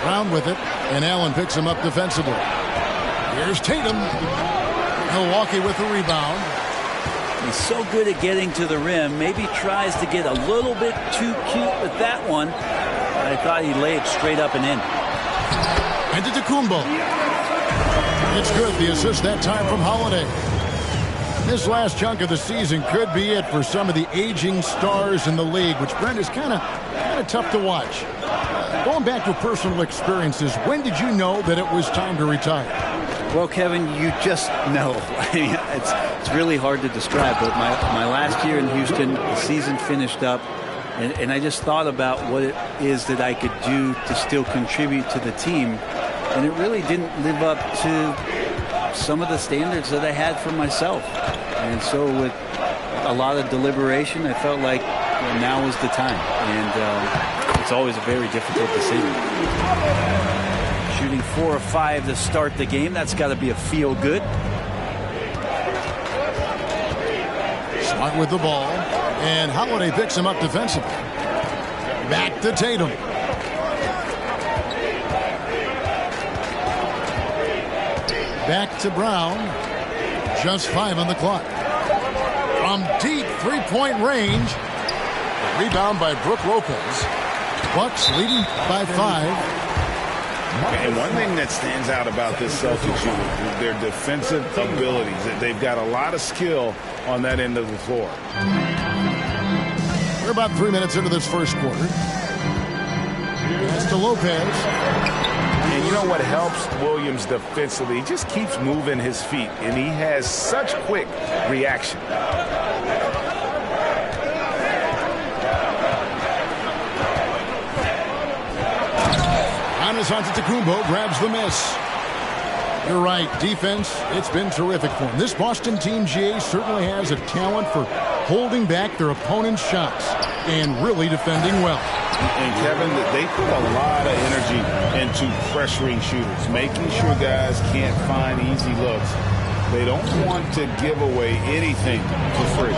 Brown with it, and Allen picks him up defensively. Here's Tatum. Milwaukee with the rebound. He's so good at getting to the rim. Maybe tries to get a little bit too cute with that one. I thought he laid straight up and in. Antetokounmpo. It's good. The assist that time from Holiday. This last chunk of the season could be it for some of the aging stars in the league, which, Brent, is kind of tough to watch. Going back to personal experiences, when did you know that it was time to retire? Well, Kevin, you just know. I mean, it's really hard to describe, but my last year in Houston, the season finished up, and I just thought about what it is that I could do to still contribute to the team, and it really didn't live up to some of the standards that I had for myself. And so with a lot of deliberation, I felt like now was the time, and it's always a very difficult decision. Shooting 4 of 5 to start the game. That's got to be a feel good. Smart with the ball. And Holiday picks him up defensively. Back to Tatum. Back to Brown. Just 5 on the clock. From deep three-point range. Rebound by Brook Lopez. Bucks leading by 5. And one thing that stands out about this Celtics unit is their defensive abilities. They've got a lot of skill on that end of the floor. We're about 3 minutes into this first quarter. Pass to Lopez. And you know what helps Williams defensively? He just keeps moving his feet, and he has such quick reaction. Antetokounmpo grabs the miss. You're right. Defense, it's been terrific for him. This Boston team, GA, certainly has a talent for holding back their opponent's shots and really defending well. And, Kevin, they put a lot of energy into pressuring shooters, making sure guys can't find easy looks. They don't want to give away anything for free.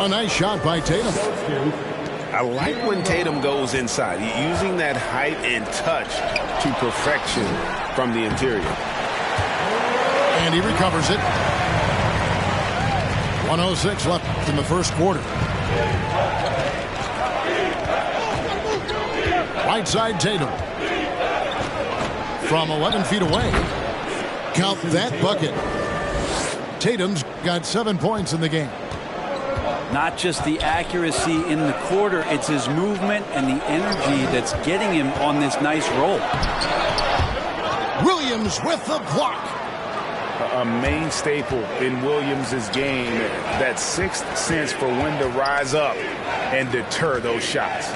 A nice shot by Tatum. I like when Tatum goes inside, using that height and touch to perfection from the interior. And he recovers it. 1:06 left in the first quarter. Right side Tatum. From 11 feet away. Count that bucket. Tatum's got 7 points in the game. Not just the accuracy in the quarter, it's his movement and the energy that's getting him on this nice roll. Williams with the block. A main staple in Williams' game, that sixth sense for when to rise up and deter those shots.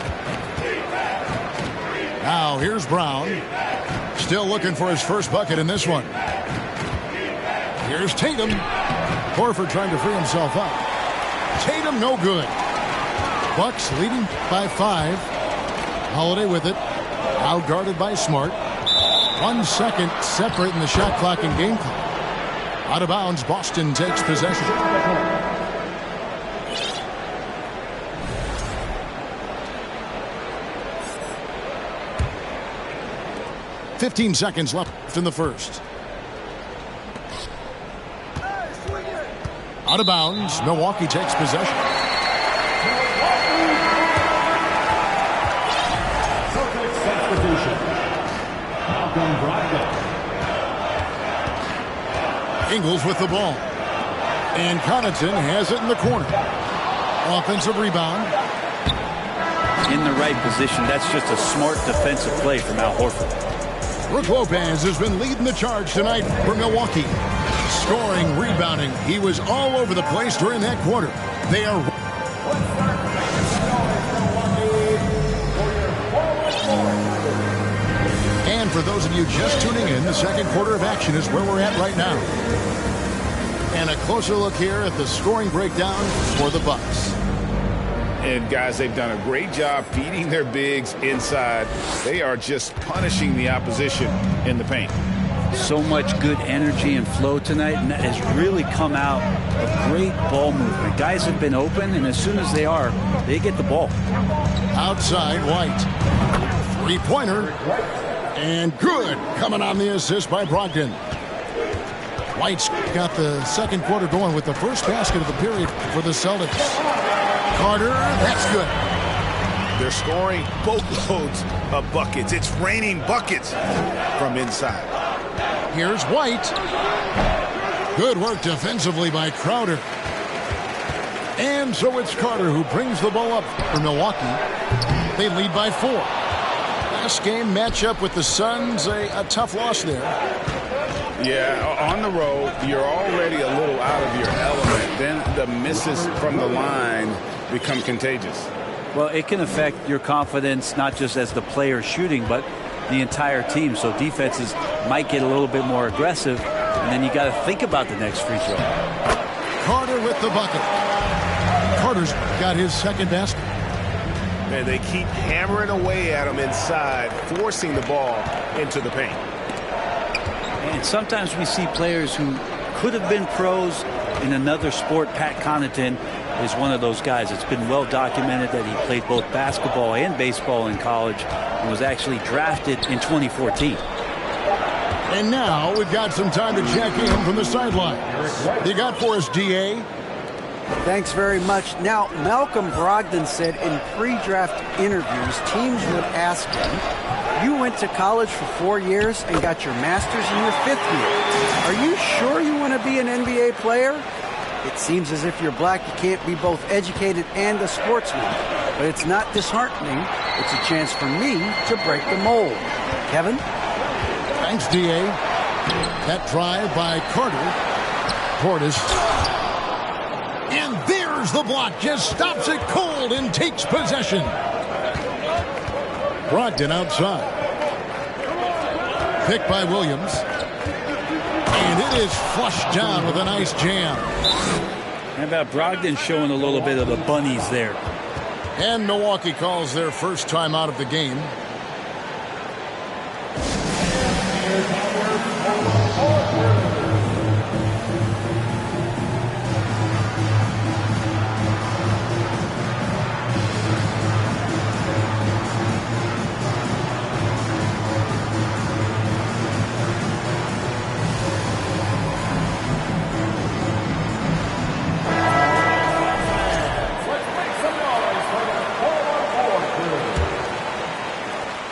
Now here's Brown. Still looking for his first bucket in this one. Here's Tatum. Horford trying to free himself up. Tatum no good. Bucks leading by 5. Holiday with it. Outguarded by Smart. 1 second separating the shot clock and game clock. Out of bounds, Boston takes possession. "15 seconds left in the first. Out of bounds, Milwaukee takes possession. Ingles with the ball. And Connaughton has it in the corner. Offensive rebound. In the right position. That's just a smart defensive play from Al Horford. Brook Lopez has been leading the charge tonight for Milwaukee. Scoring, rebounding. He was all over the place during that quarter. They are... And for those of you just tuning in, the second quarter of action is where we're at right now. And a closer look here at the scoring breakdown for the Bucks. And, guys, they've done a great job feeding their bigs inside. They are just punishing the opposition in the paint. So much good energy and flow tonight, and that has really come out of great ball movement. Guys have been open, and as soon as they get the ball. Outside, White. Three-pointer. And good. Coming on the assist by Brogdon. White's got the second quarter going with the first basket of the period for the Celtics. Carter, that's good. They're scoring boatloads of buckets. It's raining buckets from inside. Here's White. Good work defensively by Crowder. And so it's Carter who brings the ball up for Milwaukee. They lead by 4. Last game matchup with the Suns, a tough loss there. Yeah, on the road, you're already a little out of your element. Then the misses from the line become contagious. Well, it can affect your confidence, not just as the player shooting, but the entire team. So defenses might get a little bit more aggressive, and then you got to think about the next free throw. Carter with the bucket. Carter's got his second basket. And they keep hammering away at him inside, forcing the ball into the paint. And sometimes we see players who could have been pros in another sport. Pat Connaughton is one of those guys. It's been well documented that he played both basketball and baseball in college and was actually drafted in 2014. And now we've got some time to check in from the sideline. You got for us, DA? Thanks very much. Now, Malcolm Brogdon said in pre-draft interviews, teams would ask him, you went to college for 4 years and got your master's in your 5th year. Are you sure you want to be an NBA player? It seems as if you're black, you can't be both educated and a sportsman. But it's not disheartening. It's a chance for me to break the mold. Kevin? Thanks, DA. That drive by Carter. Portis. And there's the block. Just stops it cold and takes possession. Brogdon outside. Picked by Williams. And it is flushed down with a nice jam. How about Brogdon showing a little bit of the bunnies there? And Milwaukee calls their first time out of the game.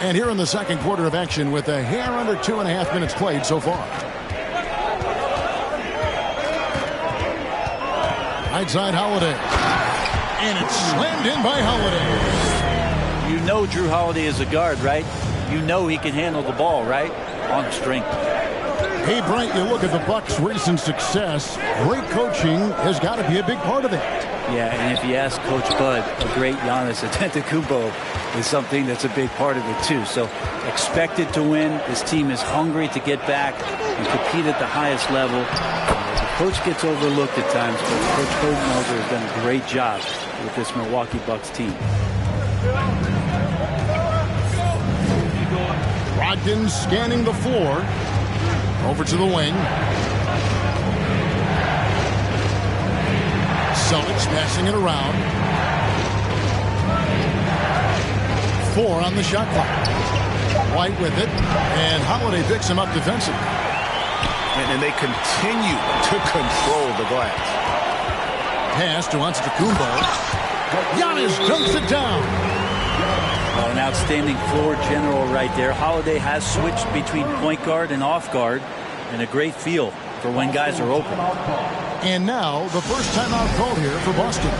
And here in the second quarter of action with a hair under 2.5 minutes played so far. Right side Holiday. And it's slammed in by Holiday. You know Drew Holiday is a guard, right? You know he can handle the ball, right? On strength. Hey, Bright, you look at the Bucks' recent success. Great coaching has got to be a big part of it. Yeah, and if you ask Coach Bud, a great Giannis Antetokounmpo is something that's a big part of it too. So expected to win. This team is hungry to get back and compete at the highest level. The coach gets overlooked at times, but Coach Budenholzer has done a great job with this Milwaukee Bucks team. Brogdon scanning the floor. Over to the wing. Celtics passing it around. 4 on the shot clock. White with it. And Holiday picks him up defensively. And they continue to control the glass. Pass to Antetokounmpo. Giannis dunks it down. Well, an outstanding floor general right there. Holiday has switched between point guard and off guard, and a great feel for when guys are open. And now the first timeout called here for Boston.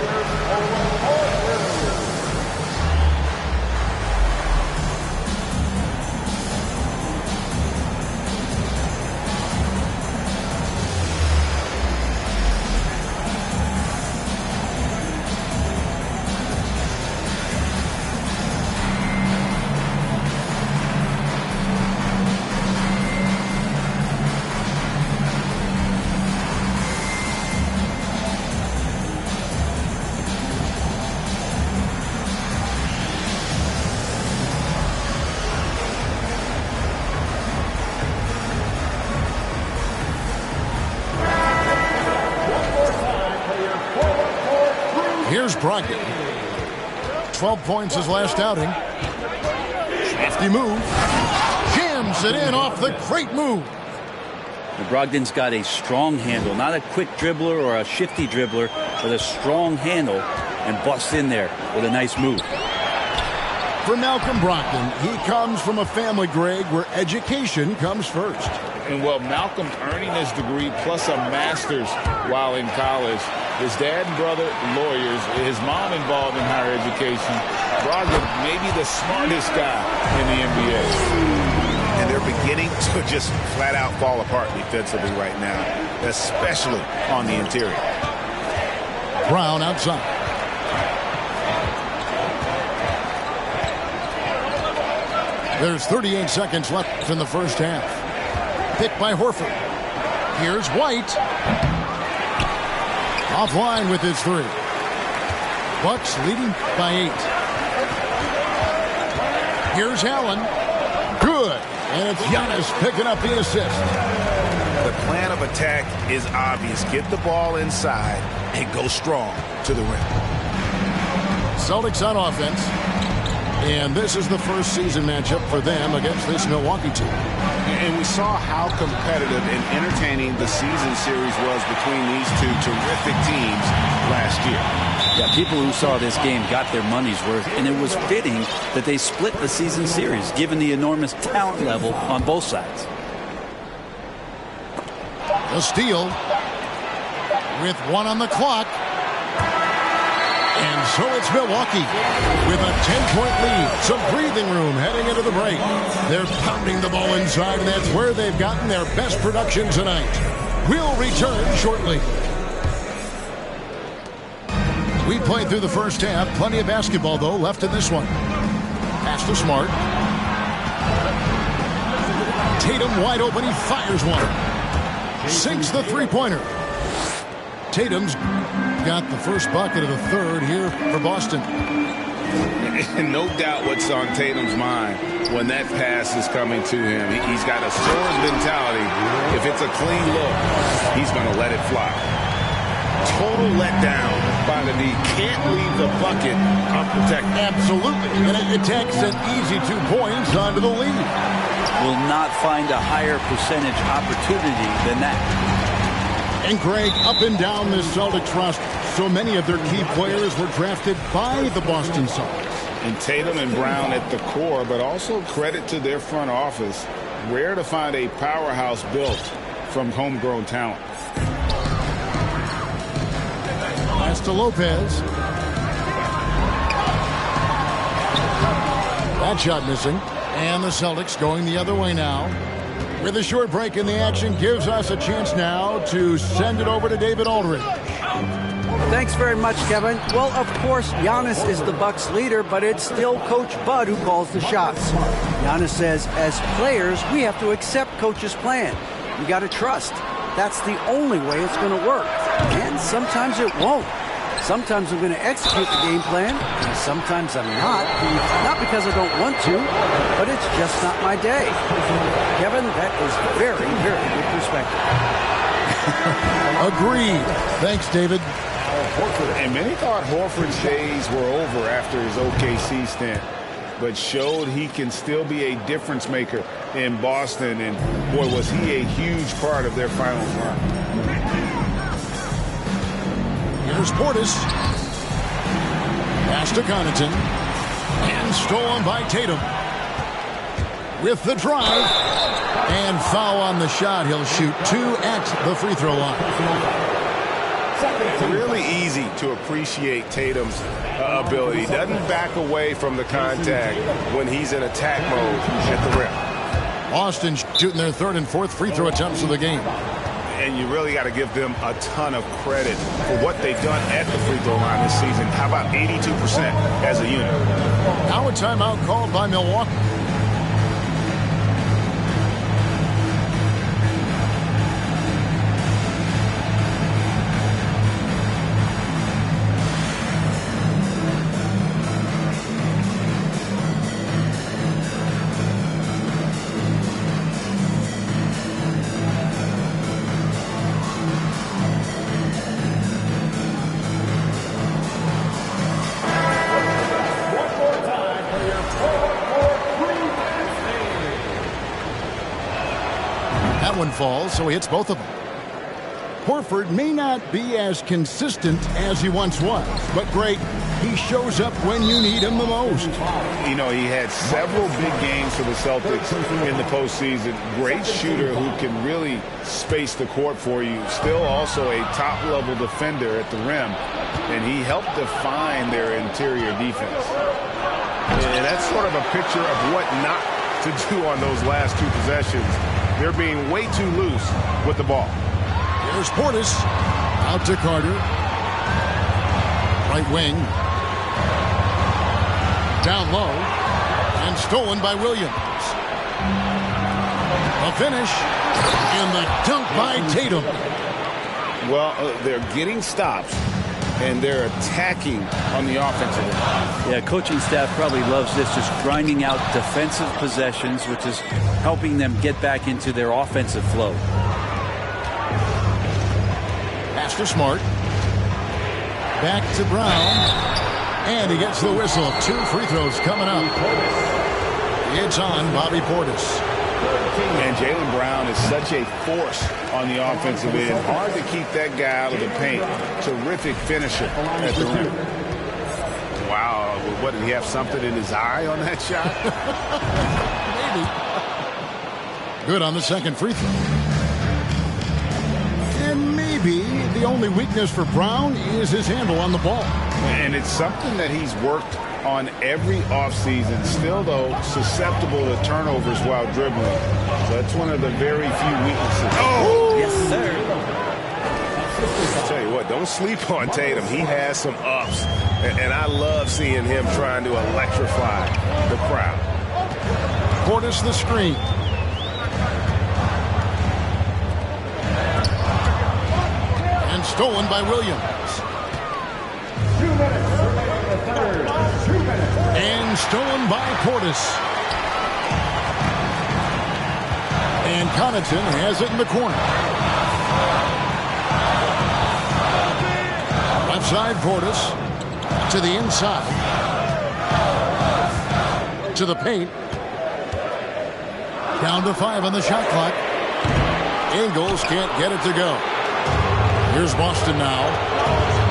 Here's Brogdon. 12 points his last outing. Crafty move. Jams it in off the great move. Brogdon's got a strong handle, not a quick dribbler or a shifty dribbler, but a strong handle, and busts in there with a nice move. For Malcolm Brogdon, he comes from a family, Greg, where education comes first. And well, Malcolm earning his degree plus a master's while in college. His dad and brother, lawyers. His mom involved in higher education. Brogdon, maybe the smartest guy in the NBA. And they're beginning to just flat out fall apart defensively right now, especially on the interior. Brown outside. There's 38 seconds left in the first half. Picked by Horford. Here's White. Offline with his three. Bucks leading by 8. Here's Allen. Good. And it's Giannis picking up the assist. The plan of attack is obvious. Get the ball inside and go strong to the rim. Celtics on offense. And this is the first season matchup for them against this Milwaukee team. And we saw how competitive and entertaining the season series was between these two terrific teams last year. Yeah, people who saw this game got their money's worth, and it was fitting that they split the season series, given the enormous talent level on both sides. A steal with 1 on the clock. And so it's Milwaukee with a 10-point lead. Some breathing room heading into the break. They're pounding the ball inside, and that's where they've gotten their best production tonight. We'll return shortly. We played through the first half. Plenty of basketball, though, left in this one. Pass to Smart. Tatum wide open. He fires one. Sinks the three-pointer. Tatum's got the first bucket of the third here for Boston. And no doubt what's on Tatum's mind when that pass is coming to him. He's got a scoring mentality. If it's a clean look, he's going to let it fly. Total letdown by the D. Can't leave the bucket unprotected. Absolutely. And it takes an easy 2 points onto the lead. Will not find a higher percentage opportunity than that. And Greg, up and down this Celtics roster, so many of their key players were drafted by the Boston Celtics. And Tatum and Brown at the core, but also credit to their front office. Rare to find a powerhouse built from homegrown talent. Pass to Lopez. That shot missing. And the Celtics going the other way now. With a short break in the action, gives us a chance now to send it over to David Aldridge. Thanks very much, Kevin. Well, of course, Giannis is the Bucks leader, but it's still Coach Bud who calls the shots. Giannis says, as players, we have to accept Coach's plan. You got to trust. That's the only way it's going to work. And sometimes it won't. Sometimes I'm going to execute the game plan, and sometimes I'm not. Not because I don't want to, but it's just not my day. Kevin, that is very, very good perspective. Agreed. Thanks, David. And many thought Horford's days were over after his OKC stint, but showed he can still be a difference maker in Boston. And, boy, was he a huge part of their finals run. Here's Portis. Pass to Connaughton. And stolen by Tatum. With the drive. And foul on the shot. He'll shoot 2 at the free throw line. It's really easy to appreciate Tatum's ability. Doesn't back away from the contact when he's in attack mode at the rim. Boston shooting their 3rd and 4th free throw attempts of the game. And you really got to give them a ton of credit for what they've done at the free throw line this season. How about 82% as a unit? Now a timeout called by Milwaukee. That one falls, so he hits both of them. Horford may not be as consistent as he once was, but great. He shows up when you need him the most. You know, he had several big games for the Celtics in the postseason. Great shooter who can really space the court for you. Still also a top-level defender at the rim, and he helped define their interior defense. And that's sort of a picture of what not to do on those last two possessions. They're being way too loose with the ball. Here's Portis. Out to Carter. Right wing. Down low. And stolen by Williams. A finish. And the dunk by Tatum. Well, they're getting stops, and they're attacking on the offensive end. Yeah, coaching staff probably loves this, just grinding out defensive possessions, which is helping them get back into their offensive flow. Pass to Smart. Back to Brown. And he gets the whistle. 2 free throws coming up. It's on Bobby Portis. And Jaylen Brown is such a force on the offensive end. Hard to keep that guy out of the paint. Terrific finisher at the rim. Wow. What, did he have something in his eye on that shot? Maybe. Good on the second free throw. And maybe the only weakness for Brown is his handle on the ball. And it's something that he's worked on every offseason. Still, though, susceptible to turnovers while dribbling. So that's one of the very few weaknesses. Oh! Yes, sir. I'll tell you what, don't sleep on Tatum. He has some ups. And I love seeing him trying to electrify the crowd. Portis the screen. And stolen by Williams. 2 minutes remaining in the third. 2 minutes. And stolen by Portis. And Connaughton has it in the corner. Left side Portis. To the inside. To the paint. Down to 5 on the shot clock. Ingles can't get it to go. Here's Boston now.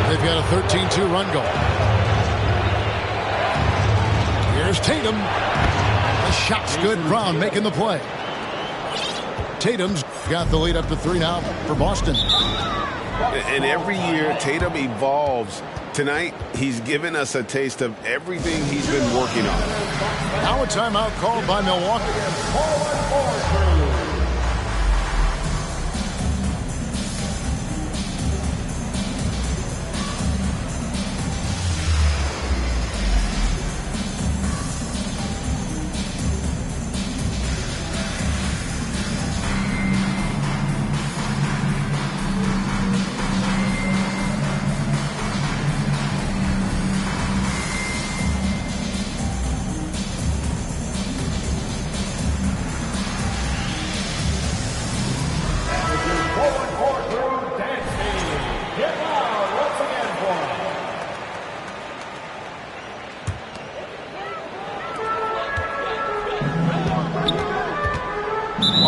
They've got a 13-2 run going. Here's Tatum. The shot's good. Brown making the play. Tatum's got the lead up to 3 now for Boston. And every year, Tatum evolves. Tonight, he's given us a taste of everything he's been working on. Now a timeout called by Milwaukee.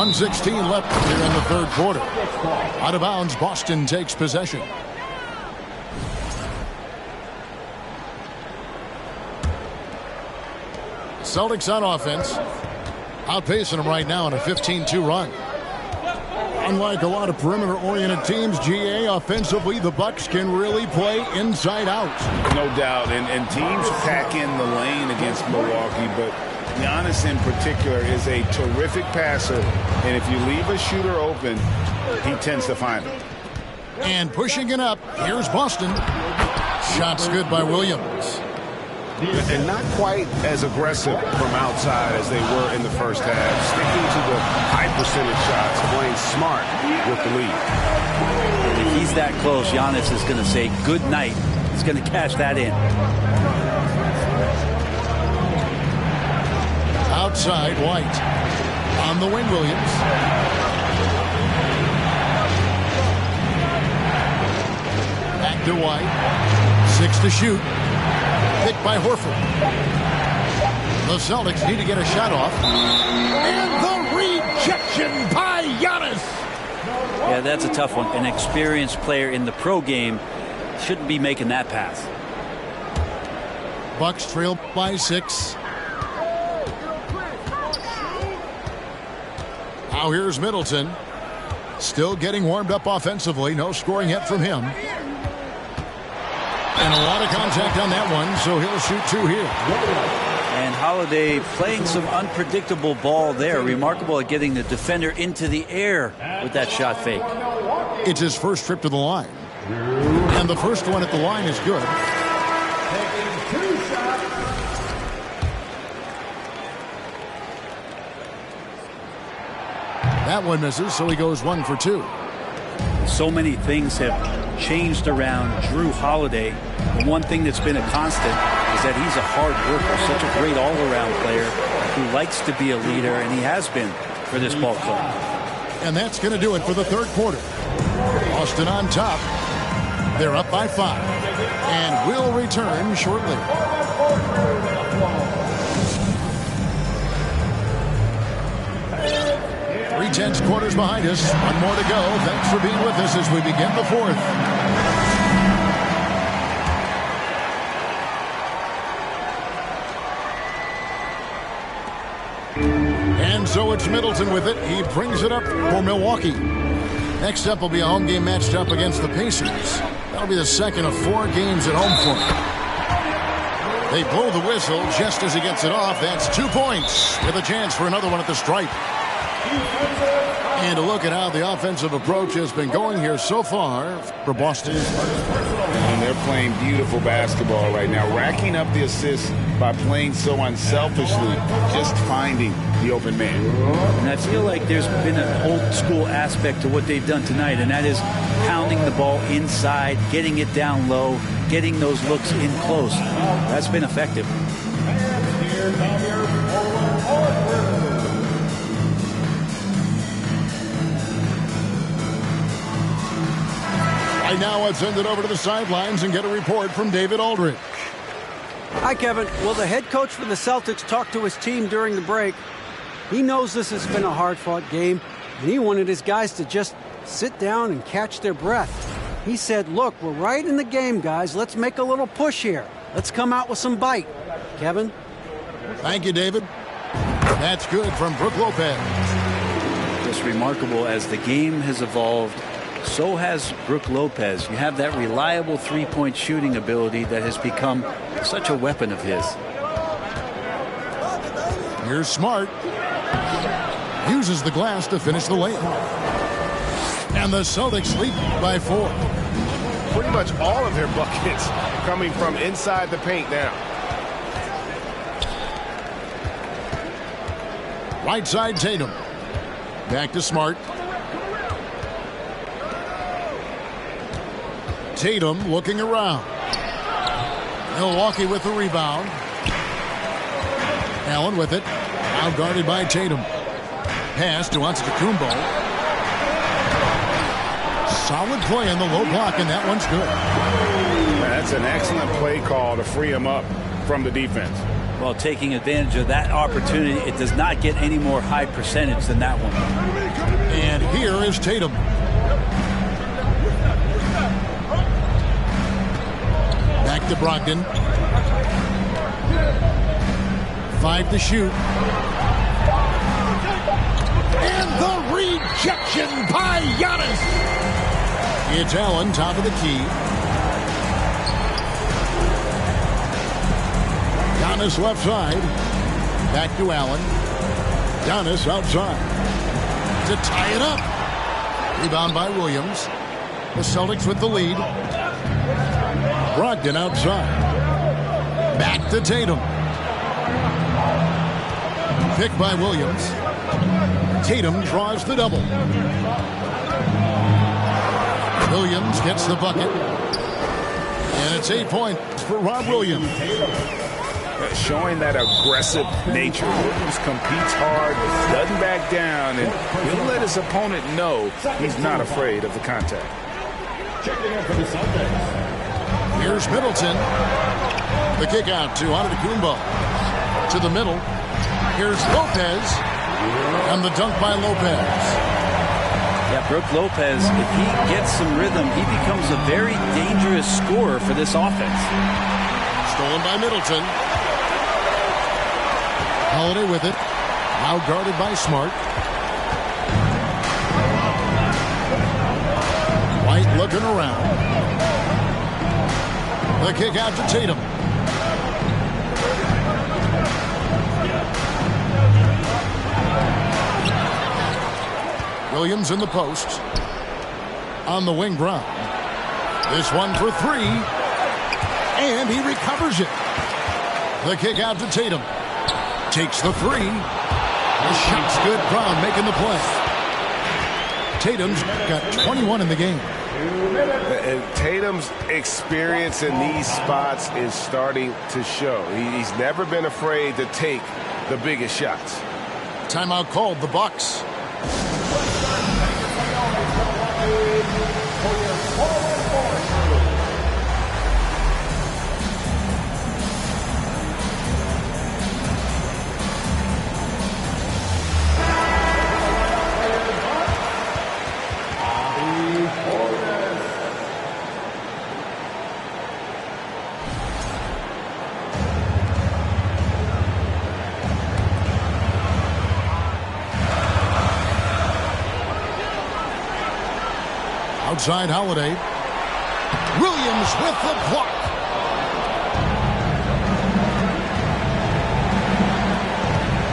.16 left here in the third quarter. Out of bounds, Boston takes possession. Celtics on offense. Outpacing them right now in a 15-2 run. Unlike a lot of perimeter-oriented teams, GA, offensively, the Bucks can really play inside out. No doubt, and teams pack in the lane against Milwaukee, but Giannis in particular is a terrific passer, and if you leave a shooter open, he tends to find him. And pushing it up, here's Boston. Shots good by Williams. And not quite as aggressive from outside as they were in the first half. Sticking to the high percentage shots, playing smart with the lead. If he's that close, Giannis is going to say good night. He's going to cash that in. Outside, White. On the wing, Williams. Back to White. 6 to shoot. Picked by Horford. The Celtics need to get a shot off. And the rejection by Giannis. Yeah, that's a tough one. An experienced player in the pro game shouldn't be making that pass. Bucks trail by 6. Now here's Middleton. Still getting warmed up offensively. No scoring yet from him. And a lot of contact on that one, so he'll shoot 2 here. And Holiday playing some unpredictable ball there. Remarkable at getting the defender into the air with that shot fake. It's his first trip to the line. And the first one at the line is good. That one misses, so he goes 1 for 2. So many things have changed around Jrue Holiday. The one thing that's been a constant is that he's a hard worker, such a great all-around player who likes to be a leader, and he has been for this ball club. And that's going to do it for the third quarter. Boston on top. They're up by 5. And will return shortly. 3/10 quarters behind us. One more to go. Thanks for being with us as we begin the fourth. And so it's Middleton with it. He brings it up for Milwaukee. Next up will be a home game matched up against the Pacers. That'll be the second of 4 games at home for him. They blow the whistle just as he gets it off. That's 2 points with a chance for another one at the stripe. And a look at how the offensive approach has been going here so far for Boston. And they're playing beautiful basketball right now, racking up the assists by playing so unselfishly, just finding the open man. And I feel like there's been an old school aspect to what they've done tonight, and that is pounding the ball inside, getting it down low, getting those looks in close. That's been effective. Right now, let's send it over to the sidelines and get a report from David Aldridge. Hi, Kevin. Well, the head coach for the Celtics talked to his team during the break. He knows this has been a hard-fought game, and he wanted his guys to just sit down and catch their breath. He said, look, we're right in the game, guys. Let's make a little push here. Let's come out with some bite. Kevin? Thank you, David. That's good from Brook Lopez. Just remarkable as the game has evolved. So has Brook Lopez. You have that reliable three-point shooting ability that has become such a weapon of his. Here's Smart. Uses the glass to finish the layup. And the Celtics lead by 4. Pretty much all of their buckets coming from inside the paint now. Right side Tatum. Back to Smart. Tatum looking around. Milwaukee with the rebound. Allen with it. Now guarded by Tatum. Pass to Antetokounmpo. Solid play in the low block, and that one's good. That's an excellent play call to free him up from the defense. Well, taking advantage of that opportunity, it does not get any more high percentage than that one. And here is Tatum. Back to Brogdon. 5 to shoot. And the rejection by Giannis. It's Allen, top of the key. Giannis left side. Back to Allen. Giannis outside. To tie it up. Rebound by Williams. The Celtics with the lead. Brogdon outside. Back to Tatum. Pick by Williams. Tatum draws the double. Williams gets the bucket. And it's 8 points for Rob Williams. Showing that aggressive nature. Williams competes hard, doesn't back down, and he'll let his opponent know he's not afraid of the contact. Checking in for the Celtics. Here's Middleton. The kick out to Antetokounmpo. To the middle. Here's Lopez. And the dunk by Lopez. Yeah, Brook Lopez, if he gets some rhythm, he becomes a very dangerous scorer for this offense. Stolen by Middleton. Holiday with it. Now guarded by Smart. White looking around. The kick out to Tatum. Williams in the post. On the wing, Brown. This one for three. And he recovers it. The kick out to Tatum. Takes the three. The shot's good. Brown making the play. Tatum's got 21 in the game. And Tatum's experience in these spots is starting to show. He's never been afraid to take the biggest shots. Timeout called, the Bucks. Outside Holiday. Williams with the block.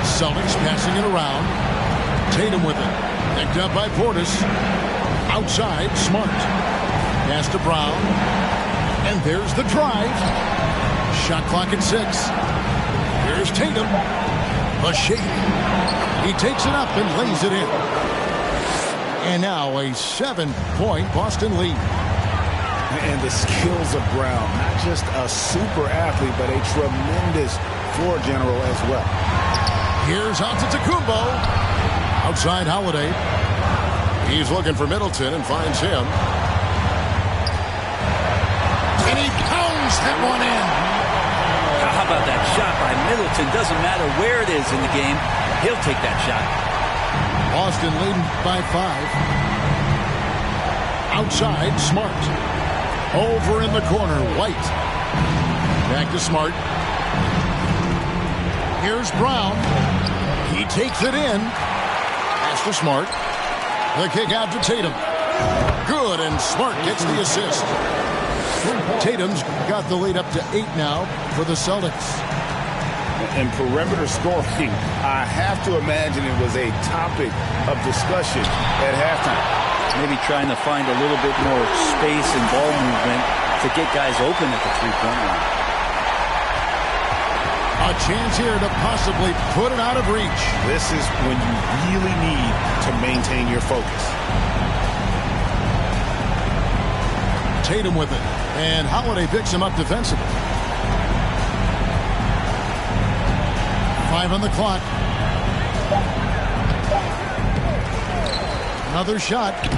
Celtics passing it around. Tatum with it. Picked up by Portis. Outside, Smart. Pass to Brown. And there's the drive. Shot clock at 6. Here's Tatum. A shake. He takes it up and lays it in. And now a 7-point Boston lead. And the skills of Brown, not just a super athlete, but a tremendous floor general as well. Here's Antetokounmpo. Outside Holiday. He's looking for Middleton and finds him. And he pounds that one in. How about that shot by Middleton? Doesn't matter where it is in the game. He'll take that shot. Boston leading by 5. Outside, Smart. Over in the corner, White. Back to Smart. Here's Brown. He takes it in. Pass to Smart. The kick out to Tatum. Good, and Smart gets the assist. Tatum's got the lead up to 8 now for the Celtics. And perimeter scoring, I have to imagine it was a topic of discussion at halftime. Maybe trying to find a little bit more space and ball movement to get guys open at the three-point line. A chance here to possibly put it out of reach. This is when you really need to maintain your focus. Tatum with it. And Holiday picks him up defensively. 5 on the clock. Another shot. And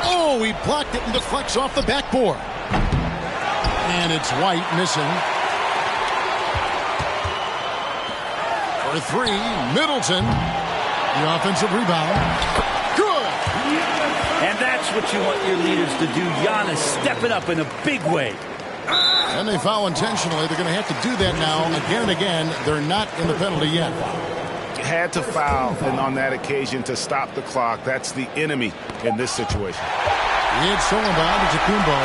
oh, he blocked it and deflects off the backboard. And it's White missing. For 3, Middleton. The offensive rebound. Good! And that's what you want your leaders to do. Giannis stepping up in a big way. And they foul intentionally. They're going to have to do that now again and again. They're not in the penalty yet. Had to foul and on that occasion to stop the clock. That's the enemy in this situation. It's stolen by Antetokounmpo.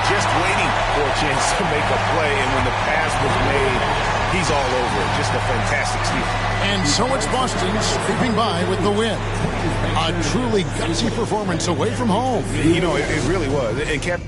Just waiting for a chance to make a play, and when the pass was made, he's all over it. Just a fantastic steal. And so it's Boston sweeping by with the win. A truly gutsy performance away from home. You know, it really was. And kept